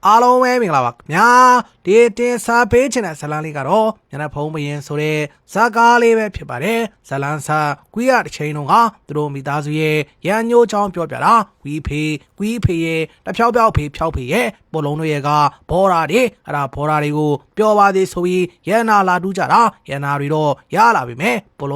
အားလုံးပဲမင်္ဂလာပါခင်ဗျာဒီတင်စားပေးချင်တဲ့ဇလန်းလေးကတော့ညနေဖုံးမရင်ဆိုတဲ့ဇာကားလေးပဲဖြစ်ပါတယ်ဇလန်းစာကွီးရတစ်ချိန်လုံးကသူတို့မိသားစုရဲ့ရန်ညိုးချောင်းပြောပြတာကွီးဖေရဲ့တဖြောက်ဖေဖြောက်ဖေရဲ့ပေါ်လုံးတို့ရဲ့ကဘောရာတွေအဲ့ဒါဘောရာတွေကိုပြောပါသေးဆိုပြီးရန်နာလာတူးကြတာရန်နာတွေတော့ရလာပြီမဲ့ပေါ်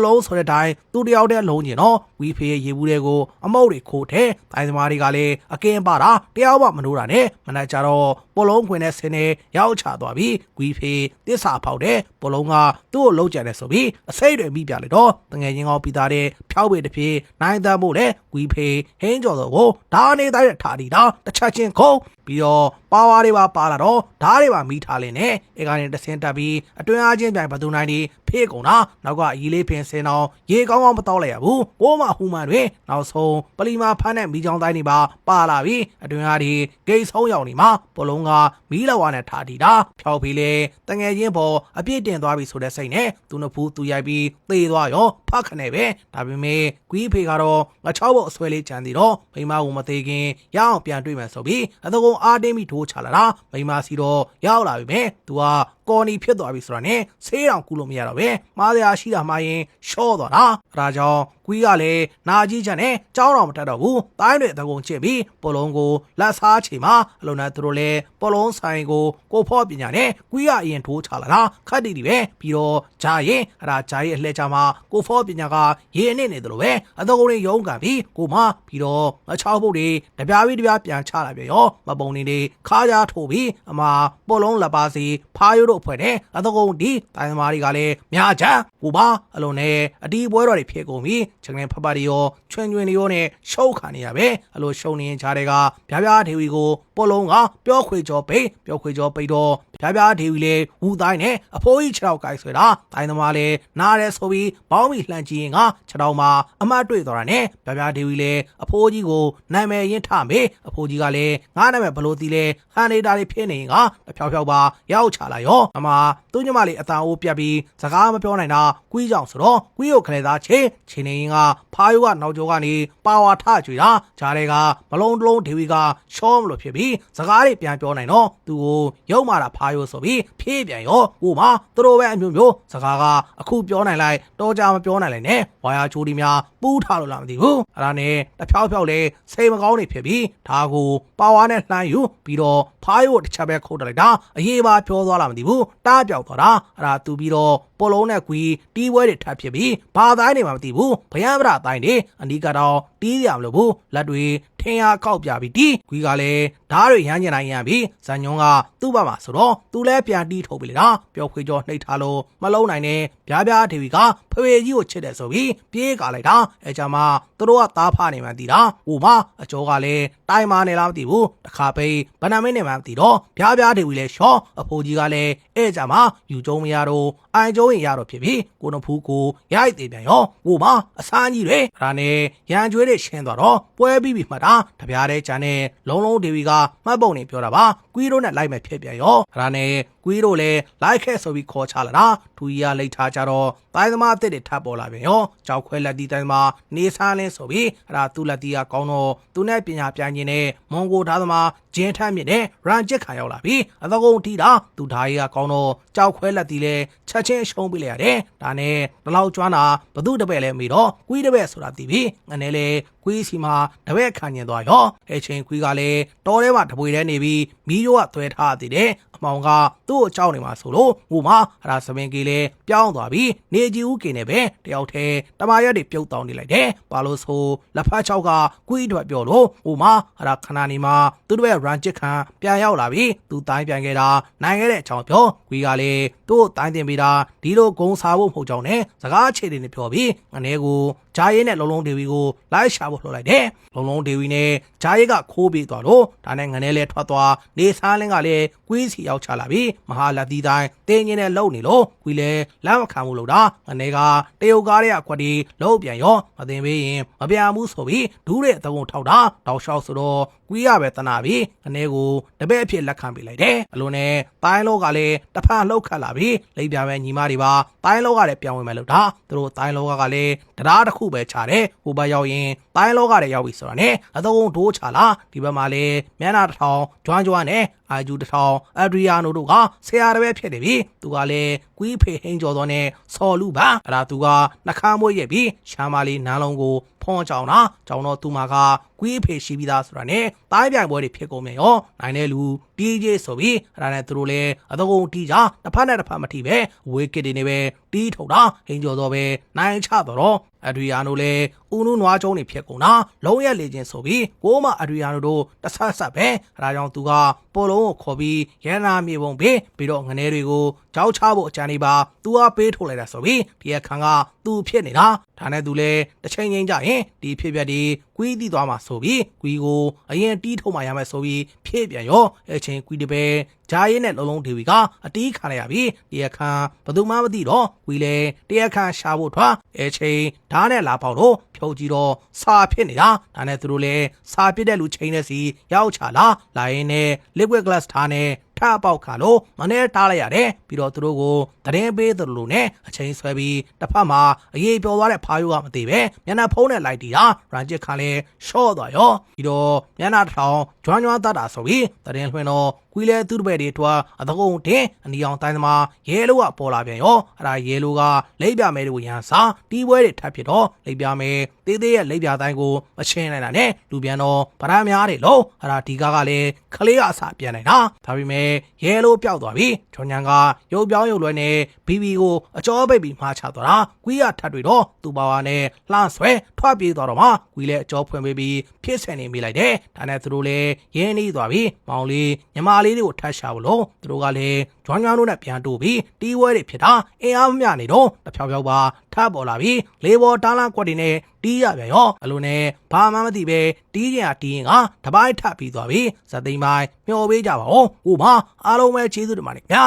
လုံးဆိုတဲ့အတိုင်းသူတယောက်တည်းလုံးကျင်တော့ကွီးဖေရဲ့ရေဘူးတွေကိုအမုတ်တွေခိုးထဲတိုင်းသမားတွေကလည်းအကင်းပါတာတယောက်မှမနိုးတာနဲ့မနဲ့ကြတော့ပေါ်လုံးခွင်နဲ့ဆင်းနေရောက်ချသွားပြီးကွီးဖေတစ္ဆာဖောက်တဲ့ပေါ်လုံးကသူ့ကိုလုံးကြတယ်ဆိုပြီးအစိတ်တွေမိပြလိုက်တော့တငယ်ချင်းကောပြီးသားတဲ့ဖြောက်ပေတစ်ပြေနိုင်တမ်းဖို့လေကွီးဖေဟင်းကြော်တော့ကိုဓာနေတိုင်းတဲ့ထားတီတာတစ်ချက်ချင်းခုံပြီးတော့ပါဝါတွေပါလာတော့ဓားတွေပါမိထားလင်းနဲ့အဲကနေတဆင်းတက်ပြီးအတွင်းအားချင်းပြိုင်ဘသူနိုင်ဒီဖေးကုန်တာနောက်ကအီလေးဖင်စင်အောင်ရေကောင်းကောင်းမတော့လိုက်ရဘူးကိုမဟူမှန်တွေနောက်ဆုံးပလီမာဖမ်းတဲ့မိချောင်းတိုင်းတွေပါလာပြီးအတွင်းအားဒီဂိတ်ဆုံးရောက်နေမှာပေါ်လုံးကမီးလောင်ဝါနဲ့ထားတီတာဖြောက်ပြီးလေတငယ်ချင်းပေါ်အပြည့်တင်သွားပြီဆိုတဲ့စိတ်နဲ့သူနှဖူးသူရိုက်ပြီးသေသွားရောဖခနဲ့ပဲဒါပေမဲ့ကွီးဖေကတော့ငါချောက်ဖို့အဆွဲလေးကြံသေးတော့မိမကမသေးခင်ရအောင်ပြန်တွေ့မယ်ဆိုပြီးအတကုံအားတင်းပြီးထိုးချလာတာမိမစီတော့ရောက်လာပြီမဲ့သူကကော်နီဖြစ်သွားပြီဆိုတာနဲ့ဆေးတောင်ကူလို့မရတော့ပဲမားစရာရှိတာမှရင်ရှော့သွားတာအဲဒါကြောင့်ကွီးကလည်းနာကြီးချက်နဲ့ကြောင်းတော်မတက်တော့ဘူးတိုင်းတွေအတကုံချစ်ပြီးပေါ်လုံးကိုလက်စားချေမှာအလုံးနဲ့သူတို့လည်းပေါ်လုံးဆိုင်ကိုဖော့ပညာနဲ့ကွီးကအရင်ထိုးချလာတာခက်တီတီပဲပြီးတော့ဂျာရင်အဲဒါဂျာရဲ့အလှည့်ချမှာကိုဖော့ပညာကရေအနစ်နေတယ်လို့ပဲအတကုံတွေရုံးကန်ပြီးကိုမပြီးတော့ငချောက်ဖို့တွေတပြားပြီးတပြားပြန်ချလာပြန်ရောမပုံနေခါးကြားထိုးပြီးအမပေါ်လုံးလက်ပါစီဖားရိုးတို့အဖွဲ့နဲ့အတကုံဒီတိုင်းသမားတွေကလည်းများချမ်းကိုပါအလုံးနဲ့အတီးပွဲတော်တွေဖြစ်ကုန်ပြီးချက်နဲ့ဖပတွေရောချွင်တွေရောနဲ့ရှုပ်ခံနေရပဲအလိုရှုံနေကြတဲ့ကဗျာဒေဝီကိုပေါ်လုံးကပြောခွေကျော်ပိတ်တော့ဗျာဒေဝီလေဝူတိုင်းနဲ့အဖိုးကြီးခြေထောက်ကိုက်ဆွဲတာတိုင်းသမားလည်းနားရဲဆိုပြီးဘောင်းမီလှန်ကြည့်ရင်ကခြေထောက်မှာအမတ်တွေ့သွားတာနဲ့ဗျာဒေဝီလည်းအဖိုးကြီးကိုနာမည်ရင်းထမေးအဖိုးကြီးကလည်းငါနာမည်ဘလို့တီလဲဟန်နေတာတွေဖြစ်နေရင်ကတဖြောက်ပါရောက်ချလာရောအမသူညမလေးအတန်အိုးပြတ်ပြီးစကားမပြောနိုင်တာကွီးကြောင်ဆိုတော့ကွီးကိုခလဲသားချင်းနေရင်ကဖားယိုကနောက်ကျောကနေပါဝါထကြွေတာဂျားတွေကမလုံးတလုံးဒေဝီကရှောမလို့ဖြစ်ပြီးစကားတွေပြန်ပြောနိုင်တော့သူကိုရုပ်မာတာဖားယိုဆိုပြီးဖြည့်ပြန်ရောကိုမသူတို့ပဲအမျိုးစကားကအခုပြောနိုင်လိုက်တော့ကြမပြောနိုင်လိုက်နဲ့ဝါယာချိုးဒီများပူးထားလို့လားမသိဘူးအဲ့ဒါနဲ့တဖြောက်လဲစိတ်မကောင်းနေဖြစ်ပြီးဒါကိုပါဝါနဲ့လှမ်းယူပြီးတော့ဖားယိုတစ်ချက်ပဲခုတ်တက်လိုက်တာအရေးပါပြောသွားလားမသိဘူးတားပြောက်သွားတာအဲ့ဒါသူပြီးတော့ပေါ်လုံးနဲ့ကွီတီးပွဲတွေထပ်ဖြစ်ပြီးဘာတိုင်းနေမှမသိဘူးဗယံပရတိုင်းတွေအနီးကတော့တီးရမလို့ဘူးလက်တွေထင်းအားကောက်ပြပြီးတီးကွီကလည်းဓားတွေရမ်းကျင်တိုင်းရမ်းပြီးဇန်ညွန်းကသူ့ဘက်မှာဆိုတော့သူလည်းပြန်တီးထုတ်ပြီလေနော်ပြောခွေကျော်နှိပ်ထားလို့မလုံးနိုင်နဲ့ဗျာဒေဝီကဖွေကြီးကိုချစ်တယ်ဆိုပြီးပြေးကာလိုက်တာအဲကြမှာသူတို့ကသားဖနေမှန်းသိတာဟိုမှာအကျော်ကလည်းတိုင်မာနေလားမသိဘူးတခါပိတ်ဗနာမင်းနေမှန်းသိတော့ဗျာဒေဝီလည်းရှော့အဖိုးကြီးကလည်းအဲကြမှာယူကျုံမရတော့အိုင်ကျုံးရင်ရတော့ဖြစ်ပြီးကိုနဖူးကိုရိုက်သေးပြန်ရောဟိုမှာအစမ်းကြီးတွေအဲ့ဒါနဲ့ရန်ကျွေးတွေရှင်းသွားတော့ပွဲပြီးမှတ်တာတပြားတဲ့ဂျန်နဲ့လုံးဒေဝီကမှတ်ပုံနေပြောတာပါကွီးတို့နဲ့လိုက်မဲ့ဖြစ်ပြန်ရောအဲ့ဒါနဲ့ကွီးတို့လည်းလိုက်ခဲ့ဆိုပြီးခေါ်ချလာတာထူကြီးကလိတ်ထားကြတော့တိုင်းသမားအစ်တွေထပ်ပေါ်လာပြန်ရောကြောက်ခွဲလက်တီတိုင်းမှာနေဆန်းလင်းဆိုပြီးအဲ့ဒါသူ့လက်တီကကောင်းတော့သူနဲ့ပညာပြိုင်ခြင်းနဲ့မွန်ဂိုဓာသမားဂျင်းထမ်းမြင့်နဲ့ရန်ချစ်ခံရောက်လာပြီးအသကုံတီးတာသူဓာရီကကောင်းတော့ကြောက်ခွဲလက်တီလဲချက်ချင်းရှုံးပြလိုက်ရတယ်ဒါနဲ့ဒီလောက်ကျွမ်းတာဘသူတပည့်လဲမိတော့ကွီးတပည့်ဆိုတာသိပြီးငနဲ့လေကွီးစီမှာတပည့်ခံကျင်သွားရောအဲချင်းကွီးကလည်းတော်ထဲမှာတပွေထဲနေပြီးမီးရိုးကသွဲထားသေးတယ်အမောင်ကသူ့ကိုကြောက်နေမှာဆိုလို့ဟိုမှာအရာသမင်ကြီးလဲပြောင်းသွားပြီးနေကြီးဦးကင်နေပဲတယောက်ထဲတမရက်တွေပြုတ်တောင်းနေလိုက်တယ်ဘာလို့ဆိုလက်ဖက်ချောက်ကကွီးအတွက်ပြောလို့ဟိုမှာအရာခဏနေမှာသူတို့ရဲ့ရန်ချစ်ခံပြန်ရောက်လာပြီးသူတိုင်းပြန်ခဲ့တာနိုင်ခဲ့တဲ့အကြောင်းပြောကွီးကလည်းသူ့ကိုတိုင်းတင်ပေးတာဒီလိုဂုံစားဖို့မဟုတ်ကြောင်းနဲ့စကားခြေတွေနဲ့ပြောပြီးငနေကိုဂျာရဲနဲ့လုံးဒေဝီကိုလိုက်ရှာဖို့လှုပ်လိုက်တယ်လုံးဒေဝီနဲ့ဂျာရဲကခိုးပြီးသွားတော့ဒါနဲ့ငနေလဲထွက်သွားနေဆန်းလင်းကလည်းကွီးစီရောက်ချလာပြီးမဟာလက်တီတိုင်းတင်းချင်းနဲ့လှုပ်နေလို့ကွီးလဲလက်မခံဘူးလို့တာငနေကတရုတ်ကားရဲ့အခွက်ဒီလှုပ်ပြန်ရောမသိပေးရင်မပြန်ဘူးဆိုပြီးဒူးတဲ့အတုံးထောက်တာတောက်လျှောက်ဆိုတော့ ကွီးရပဲတနာပြီးအနေကိုတပည့်အဖြစ်လက်ခံပေးလိုက်တယ်အလိုနဲ့တိုင်းလောကလည်းတဖန်လှုပ်ခတ်လာပြီးလိပ်ပြပဲညီမတွေပါတိုင်းလောကလည်းပြောင်းဝင်မယ်လို့ဒါသူတို့တိုင်းလောကလည်းတရားတစ်ခုပဲခြားတယ်ဟိုဘက်ရောက်ရင်တိုင်းလောကလည်းရောက်ပြီဆိုတာနဲ့အသုံးဒိုးချလာဒီဘက်မှာလည်းမျက်နှာတစ်ထောင်ကျွမ်းကျွမ်းနဲ့အာဂျူတစ်ထောင်အဒရီယာနိုတို့ကဆရာတပည့်ဖြစ်နေပြီသူကလည်းကွီးဖေဟင်းကျော်သောနဲ့ဆော်လူပါအဲ့ဒါသူကနှခမ်းမွေးရဲ့ပြီးရှာမလေးနန်းလုံးကိုဖုံးကြောင်တာကြောင်တော့သူမကကွီးဖေရှိပြီးသားဆိုတာနဲ့တိုင်းပြိုင်ပွဲတွေဖြစ်ကုန်မြန်ရောနိုင်တဲ့လူ DJ ဆိုပြီးအဲ့ဒါနဲ့သူတို့လည်းအသုံးတီးကြတစ်ဖက်နဲ့တစ်ဖက်မထိပဲဝေကစ်တွေနေပဲတီးထုတ်တာဟင်းကျော်တော့ပဲနိုင်ချတော့အဒရီယာနိုလည်းဦးနုနွားကျုံးတွေဖြစ်ကုန်တာလုံးရက်လေချင်းဆိုပြီးကိုမအဒရီယာနိုတို့တဆတ်ဆက်ပဲအဲဒါကြောင့်သူကပေါ်လုံးကိုခေါ်ပြီးရန်နာမြေပုံပေးပြီးတော့ငနေတွေကိုကြောက်ချဖို့အကြံနေပါသူကပေးထုတ်လိုက်တာဆိုပြီးဒီအခန်းကသူဖြစ်နေတာဒါနဲ့သူလည်းတစ်ချိန်ချင်းကြရင်ဒီဖြစ်ပျက်ဒီကွီးတီးသွားမှာဆိုပြီးကွီးကိုအရင်တီးထုတ်မှရမယ်ဆိုပြီးဖြည့်ပြန်ရောအချင်းကွီးတပဲဂျာရဲနဲ့လုံးလုံးဒေဝီကအတီးခံရပြီဒီအခန်းဘသူမှမသိတော့ကွီးလည်းဒီအခန်းရှာဖို့ထွက်အချင်းဓာတ်နဲ့လာပေါက်တော့ဖြုတ်ကြည့်တော့စာဖြစ်နေတာဒါနဲ့သူတို့လည်းစာပြစ်တဲ့လူချိန်နဲ့စီရောက်ချလာရင်နဲ့ liquid glass ထားနဲ့ထပေါက်ခါလို့မနဲ့တားလိုက်ရတယ်ပြီးတော့သူတို့ကိုသတင်းပေးသလိုနဲ့အချိန်ဆွဲပြီးတစ်ဖက်မှာအရေးပြောသွားတဲ့ဖားယိုကမသိပဲမျက်နှာဖုံးနဲ့လိုက်တီးတာရန်ချစ်ခါလဲရှော့သွားရောပြီးတော့မျက်နှာတစ်ထောင်ကျွမ်းကျွမ်းတတ်တာဆိုပြီးသတင်းလွှင့်တော့ကွီးလဲသူ့တပည့်တွေထွာအတကုံတင်အနီအောင်တိုင်းသမားရဲလိုကပေါ်လာပြန်ရောအဲ့ဒါရဲလိုကလိပ်ပြမဲတွေကိုရန်စာတီးပွဲတွေထပ်ဖြစ်တော့လိပ်ပြမဲတေးသေးရဲ့လိပ်ပြတိုင်းကိုမချင်းနိုင်တာနဲ့လူပြန်တော့ဗရမ်းများတွေလို့အဲ့ဒါဒီကားကလည်းခလေးကအစာပြန်နိုင်တာဒါပေမဲ့ရဲလိုပျောက်သွားပြီဂျွန်ညန်ကရုပ်ပြောင်းရုပ်လွှဲနဲ့ဘီဘီကိုအကျော်ပိတ်ပြီးမှားချသွားတာကွီးရထပ်တွေတော့သူ့ပါဝါနဲ့လှမ်းဆွဲထွက်ပြေးသွားတော့မှကွီးလဲအကျော်ဖွင့်ပေးပြီးဖြစ်ဆန်နေမိလိုက်တယ်ဒါနဲ့သူတို့လည်းရင်းနှီးသွားပြီမောင်လေးညီမလေးတွေကိုထပ်ရှာလို့သူတို့ကလည်းဂျွန်ညန်တို့နဲ့ပြန်တိုးပြီးတီးဝဲတွေဖြစ်တာအင်အားမမျှနေတော့တဖြောက်ဖြောက်ပါထပ်ပေါ်လာပြီးလေးပေါ်တန်းလန်းကွက်တွေနဲ့တီးရပြန်ရောအလိုနဲ့ဘာမှမသိပဲတီးရင်တီးရင်ကတပိုင်းထပ်ပြီးသွားပြီဇသိမ်းပိုင်းမျောပေးကြပါဦးဟိုမှာအားလုံးပဲကျေးဇူးတင်ပါတယ်ခင်ဗျာ